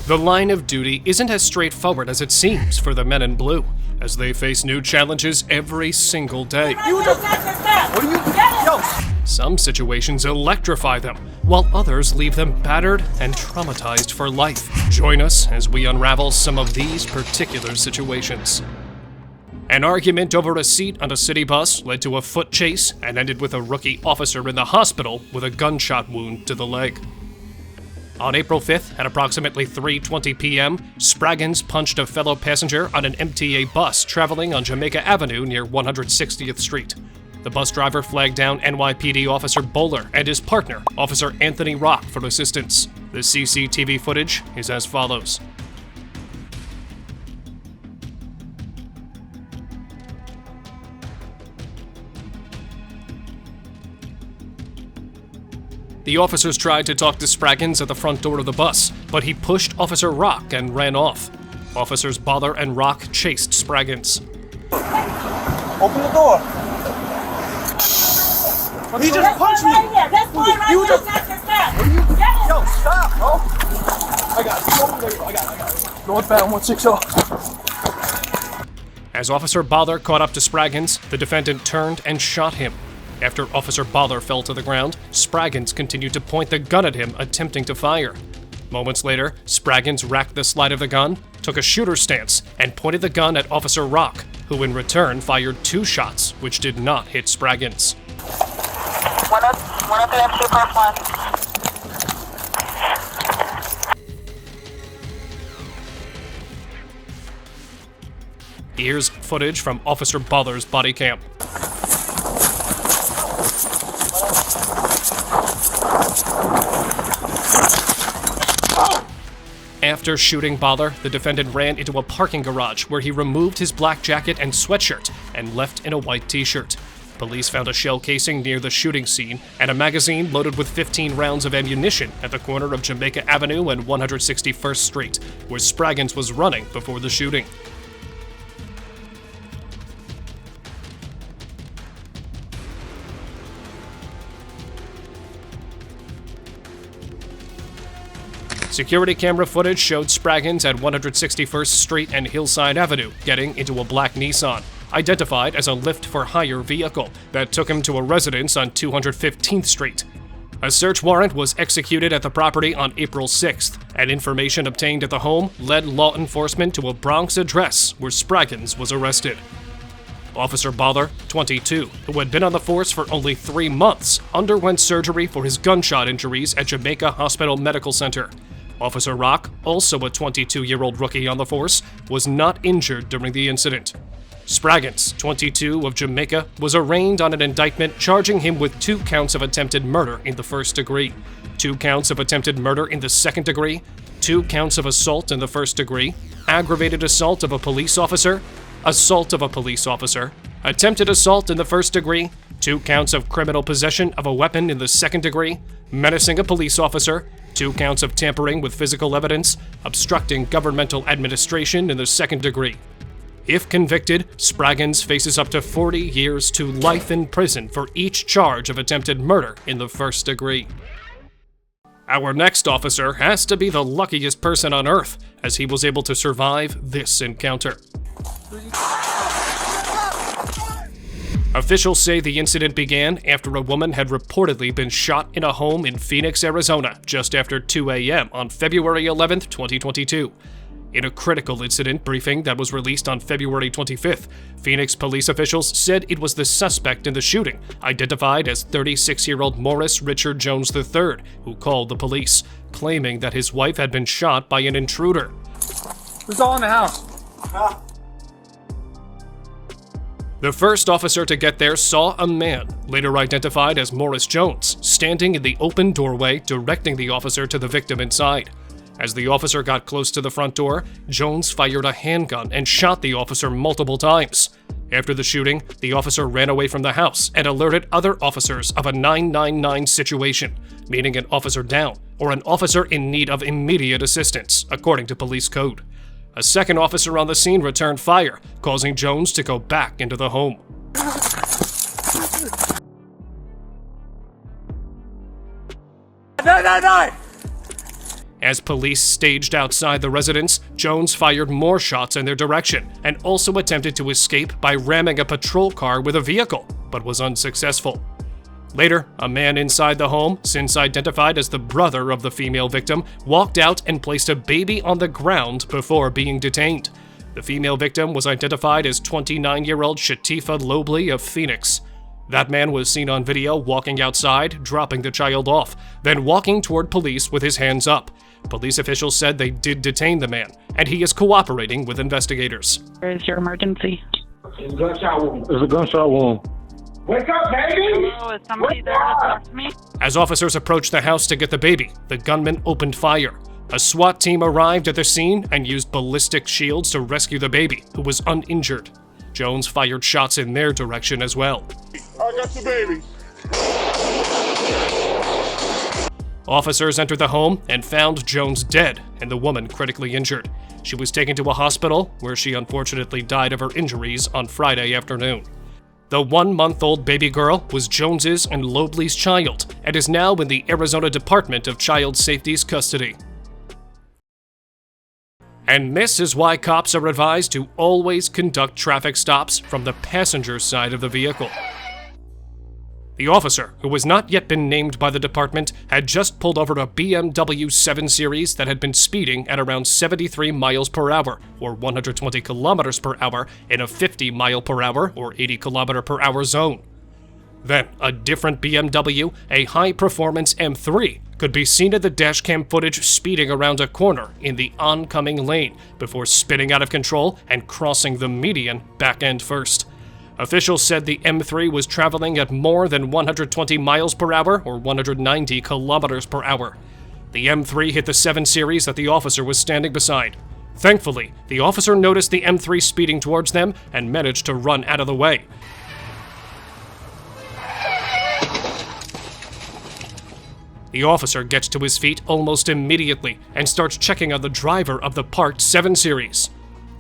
The line of duty isn't as straightforward as it seems for the men in blue, as they face new challenges every single day. Some situations electrify them, while others leave them battered and traumatized for life. Join us as we unravel some of these particular situations. An argument over a seat on a city bus led to a foot chase and ended with a rookie officer in the hospital with a gunshot wound to the leg. On April 5th, at approximately 3:20 p.m., Spraggins punched a fellow passenger on an MTA bus traveling on Jamaica Avenue near 160th Street. The bus driver flagged down NYPD Officer Bowler and his partner, Officer Anthony Rock, for assistance. The CCTV footage is as follows. The officers tried to talk to Spraggins at the front door of the bus, but he pushed Officer Rock and ran off. Officers Bowler and Rock chased Spraggins. Open the door. He just punched me. You just. Yo, stop, bro. I got it. I got it. Northbound 160. As Officer Bowler caught up to Spraggins, the defendant turned and shot him. After Officer Bowler fell to the ground, Spraggins continued to point the gun at him, attempting to fire. Moments later, Spraggins racked the slide of the gun, took a shooter's stance, and pointed the gun at Officer Rock, who in return fired 2 shots, which did not hit Spraggins. One up the MC first line. Here's footage from Officer Bowler's body cam. After shooting Bowler, the defendant ran into a parking garage where he removed his black jacket and sweatshirt and left in a white t-shirt. Police found a shell casing near the shooting scene and a magazine loaded with 15 rounds of ammunition at the corner of Jamaica Avenue and 161st Street, where Spraggins was running before the shooting. Security camera footage showed Spraggins at 161st Street and Hillside Avenue getting into a black Nissan, identified as a lift-for-hire vehicle, that took him to a residence on 215th Street. A search warrant was executed at the property on April 6th, and information obtained at the home led law enforcement to a Bronx address where Spraggins was arrested. Officer Bowler, 22, who had been on the force for only 3 months, underwent surgery for his gunshot injuries at Jamaica Hospital Medical Center. Officer Rock, also a 22-year-old rookie on the force, was not injured during the incident. Spraggins, 22, of Jamaica, was arraigned on an indictment charging him with 2 counts of attempted murder in the first degree, 2 counts of attempted murder in the second degree, 2 counts of assault in the first degree, aggravated assault of a police officer, assault of a police officer, attempted assault in the first degree, 2 counts of criminal possession of a weapon in the second degree, menacing a police officer, 2 counts of tampering with physical evidence, obstructing governmental administration in the second degree. If convicted, Spraggins faces up to 40 years to life in prison for each charge of attempted murder in the first degree. Our next officer has to be the luckiest person on Earth, as he was able to survive this encounter. Officials say the incident began after a woman had reportedly been shot in a home in Phoenix, Arizona, just after 2 a.m. on February 11, 2022. In a critical incident briefing that was released on February 25th, Phoenix police officials said it was the suspect in the shooting, identified as 36-year-old Morris Richard Jones III, who called the police, claiming that his wife had been shot by an intruder. Who's all in the house? The first officer to get there saw a man, later identified as Morris Jones, standing in the open doorway directing the officer to the victim inside. As the officer got close to the front door, Jones fired a handgun and shot the officer multiple times. After the shooting, the officer ran away from the house and alerted other officers of a 999 situation, meaning an officer down or an officer in need of immediate assistance, according to police code. A second officer on the scene returned fire, causing Jones to go back into the home. As police staged outside the residence, Jones fired more shots in their direction and also attempted to escape by ramming a patrol car with a vehicle, but was unsuccessful. Later, a man inside the home, since identified as the brother of the female victim, walked out and placed a baby on the ground before being detained. The female victim was identified as 29-year-old Shatifa Lobley of Phoenix. That man was seen on video walking outside, dropping the child off, then walking toward police with his hands up. Police officials said they did detain the man, and he is cooperating with investigators. Where is your emergency? It's a gunshot wound. There's a gunshot wound. Wake up, baby! Hello, is somebody there to talk to me? As officers approached the house to get the baby, the gunman opened fire. A SWAT team arrived at the scene and used ballistic shields to rescue the baby, who was uninjured. Jones fired shots in their direction as well. I got the baby. Officers entered the home and found Jones dead and the woman critically injured. She was taken to a hospital where she unfortunately died of her injuries on Friday afternoon. The 1-month-old baby girl was Jones's and Lobley's child and is now in the Arizona Department of Child Safety's custody. And this is why cops are advised to always conduct traffic stops from the passenger side of the vehicle. The officer, who has not yet been named by the department, had just pulled over a BMW 7 Series that had been speeding at around 73 miles per hour, or 120 kilometers per hour, in a 50 mile per hour, or 80 kilometer per hour zone. Then, a different BMW, a high-performance M3, could be seen in the dashcam footage speeding around a corner in the oncoming lane before spinning out of control and crossing the median back end first. Officials said the M3 was traveling at more than 120 miles per hour or 190 kilometers per hour. The M3 hit the 7 Series that the officer was standing beside. Thankfully, the officer noticed the M3 speeding towards them and managed to run out of the way. The officer gets to his feet almost immediately and starts checking on the driver of the parked 7 Series.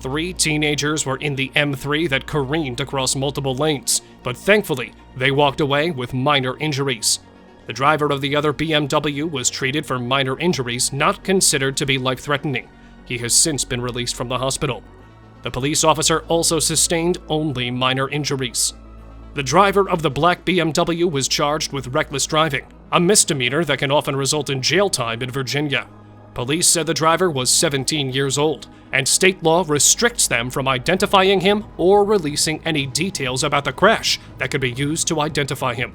3 teenagers were in the M3 that careened across multiple lanes, but thankfully, they walked away with minor injuries. The driver of the other BMW was treated for minor injuries not considered to be life-threatening. He has since been released from the hospital. The police officer also sustained only minor injuries. The driver of the black BMW was charged with reckless driving, a misdemeanor that can often result in jail time in Virginia. Police said the driver was 17 years old, and state law restricts them from identifying him or releasing any details about the crash that could be used to identify him.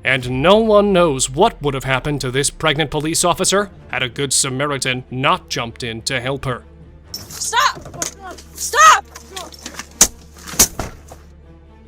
And no one knows what would have happened to this pregnant police officer had a Good Samaritan not jumped in to help her. Stop! Stop!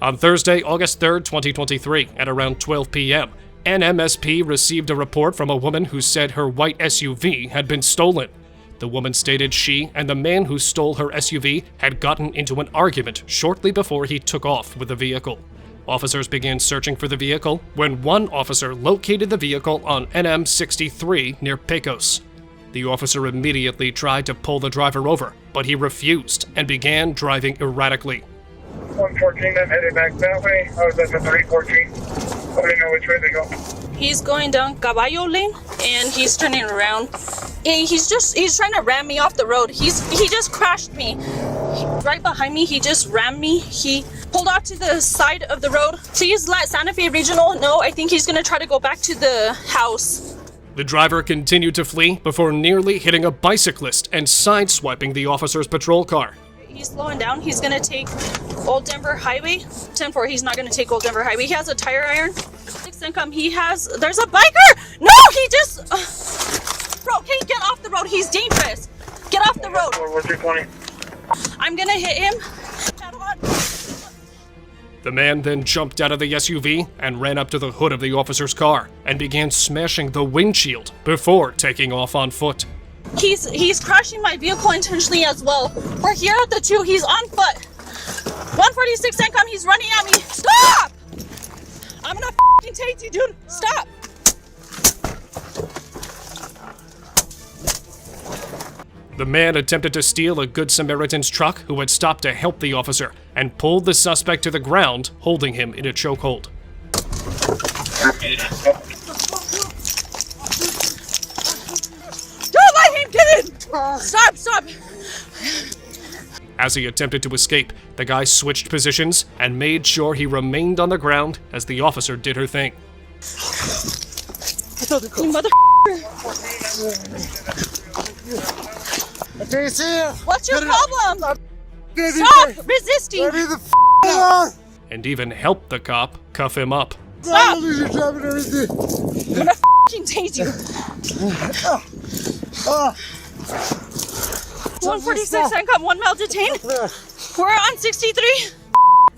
On Thursday, August 3rd, 2023, at around 12 p.m., NMSP received a report from a woman who said her white SUV had been stolen. The woman stated she and the man who stole her SUV had gotten into an argument shortly before he took off with the vehicle. Officers began searching for the vehicle when one officer located the vehicle on NM 63 near Pecos. The officer immediately tried to pull the driver over, but he refused and began driving erratically. 114, I'm headed back that way. I was at the 314. I don't know which way they go. He's going down Caballo Lane and he's turning around. He's trying to ram me off the road. He just crashed me. Right behind me, he just rammed me. He pulled off to the side of the road. Please let Santa Fe Regional know. I think he's gonna try to go back to the house. The driver continued to flee before nearly hitting a bicyclist and sideswiping the officer's patrol car. He's slowing down. He's gonna take Old Denver Highway. 10-4, he's not gonna take Old Denver Highway. He has a tire iron. 6 income, there's a biker! No, he just, bro, can you get off the road? He's dangerous. Get off the road. 320. I'm gonna hit him. The man then jumped out of the SUV and ran up to the hood of the officer's car and began smashing the windshield before taking off on foot. He's crashing my vehicle intentionally as well. We're here at the 2. He's on foot. 146 income. He's running at me. Stop! I'm gonna f***ing take you, dude. Stop. The man attempted to steal a Good Samaritan's truck who had stopped to help the officer and pulled the suspect to the ground, holding him in a chokehold. Stop, stop. As he attempted to escape, the guy switched positions and made sure he remained on the ground as the officer did her thing. You mother. I can't see you. What's your problem? Baby, Stop resisting. Baby, the on. And even helped the cop cuff him up. Stop. You're driving everything. I'm gonna f***ing tase you. 146, I got 1 mile detained. We're on 63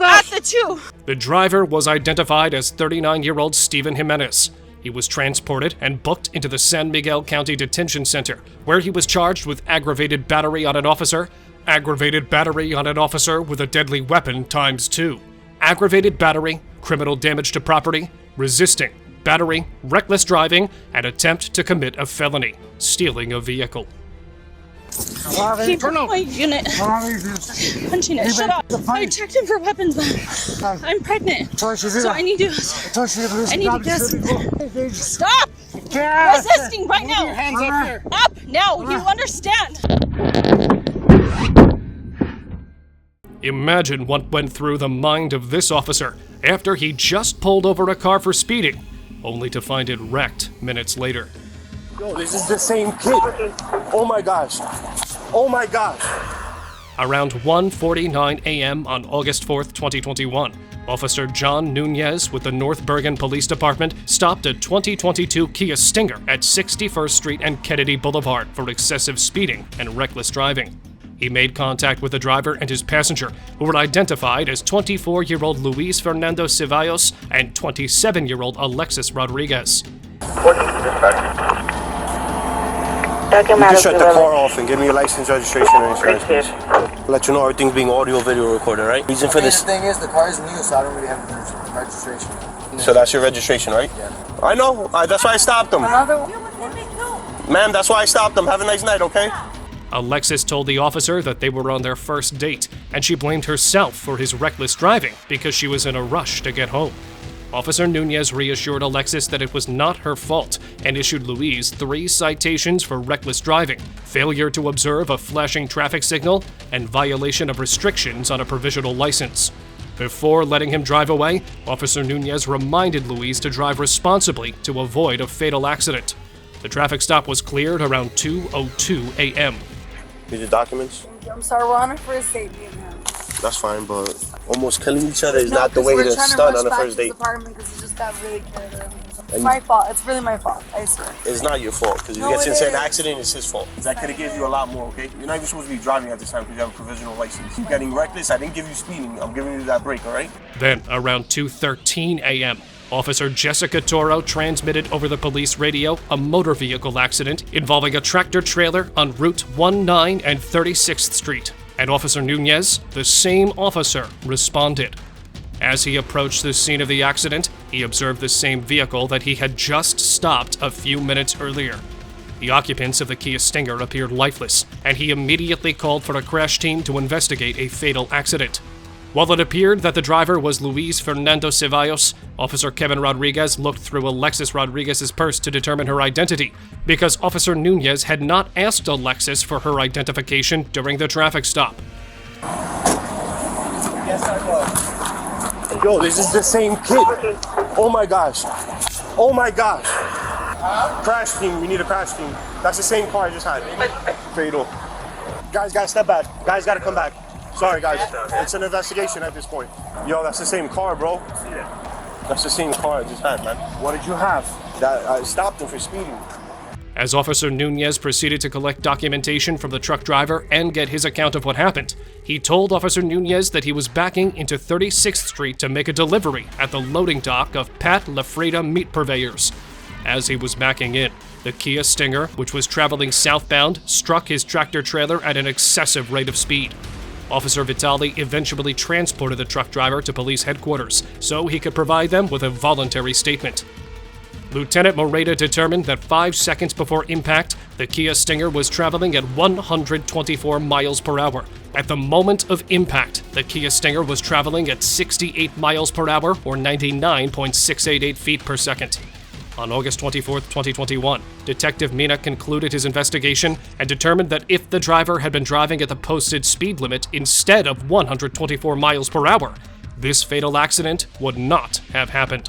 at the 2. The driver was identified as 39-year-old Steven Jimenez. He was transported and booked into the San Miguel County Detention Center, where he was charged with aggravated battery on an officer, aggravated battery on an officer with a deadly weapon ×2, aggravated battery, criminal damage to property, resisting, battery, reckless driving, and attempt to commit a felony, stealing a vehicle. Keep my unit. Punching it. Shut up. I checked him for weapons, but I'm pregnant. So I need to. I need to guess. Stop! Resisting right now. Hands up here. Up now. You understand? Imagine what went through the mind of this officer after he just pulled over a car for speeding, only to find it wrecked minutes later. Yo, this is the same kid. Oh my gosh. Oh my gosh. Around 1:49 a.m. on August 4th, 2021, Officer John Nunez with the North Bergen Police Department stopped a 2022 Kia Stinger at 61st Street and Kennedy Boulevard for excessive speeding and reckless driving. He made contact with the driver and his passenger, who were identified as 24-year-old Luis Fernando Ceballos and 27-year-old Alexis Rodriguez. You can shut the car off and give me your license, registration, and insurance, please. Let you know everything's being audio video recorded, right? Reason for this. The thing is, the car is new, so I don't really have the registration. So that's your registration, right? Yeah. I know. That's why I stopped them. Another one? Ma'am, that's why I stopped them. Have a nice night, okay? Alexis told the officer that they were on their first date, and she blamed herself for his reckless driving because she was in a rush to get home. Officer Nunez reassured Alexis that it was not her fault and issued Luis 3 citations for reckless driving, failure to observe a flashing traffic signal, and violation of restrictions on a provisional license. Before letting him drive away, Officer Nunez reminded Luis to drive responsibly to avoid a fatal accident. The traffic stop was cleared around 2:02 a.m. These are documents? I'm sorry, we're on a first date, me and him. That's fine, but almost killing each other is not the way to start on a first date. Because he just got really carried. It's my fault. It's really my fault. I swear. It's not your fault, because if he gets into an accident, it's his fault. I could have given you a lot more, okay? You're not even supposed to be driving at this time because you have a provisional license. You're getting reckless. I didn't give you speeding. I'm giving you that break, all right? Then, around 2:13 a.m., Officer Jessica Toro transmitted over the police radio a motor vehicle accident involving a tractor-trailer on Route 19 and 36th Street, and Officer Nunez, the same officer, responded. As he approached the scene of the accident, he observed the same vehicle that he had just stopped a few minutes earlier. The occupants of the Kia Stinger appeared lifeless, and he immediately called for a crash team to investigate a fatal accident. While it appeared that the driver was Luis Fernando Ceballos, Officer Kevin Rodriguez looked through Alexis Rodriguez's purse to determine her identity, because Officer Nunez had not asked Alexis for her identification during the traffic stop. Yes, I was. Yo, this is the same kid. Oh my gosh. Oh my gosh. Crash team, we need a crash team. That's the same car I just had. Fatal. Guys gotta step back. Guys gotta come back. Sorry guys, it's an investigation at this point. Yo, that's the same car, bro. That's the same car I just had, man. What did you have? That I stopped him for speeding. As Officer Nunez proceeded to collect documentation from the truck driver and get his account of what happened, he told Officer Nunez that he was backing into 36th Street to make a delivery at the loading dock of Pat LaFreda Meat Purveyors. As he was backing in, the Kia Stinger, which was traveling southbound, struck his tractor-trailer at an excessive rate of speed. Officer Vitali eventually transported the truck driver to police headquarters so he could provide them with a voluntary statement. Lieutenant Moreta determined that 5 seconds before impact, the Kia Stinger was traveling at 124 miles per hour. At the moment of impact, the Kia Stinger was traveling at 68 miles per hour or 99.688 feet per second. On August 24, 2021, Detective Mina concluded his investigation and determined that if the driver had been driving at the posted speed limit instead of 124 miles per hour, this fatal accident would not have happened.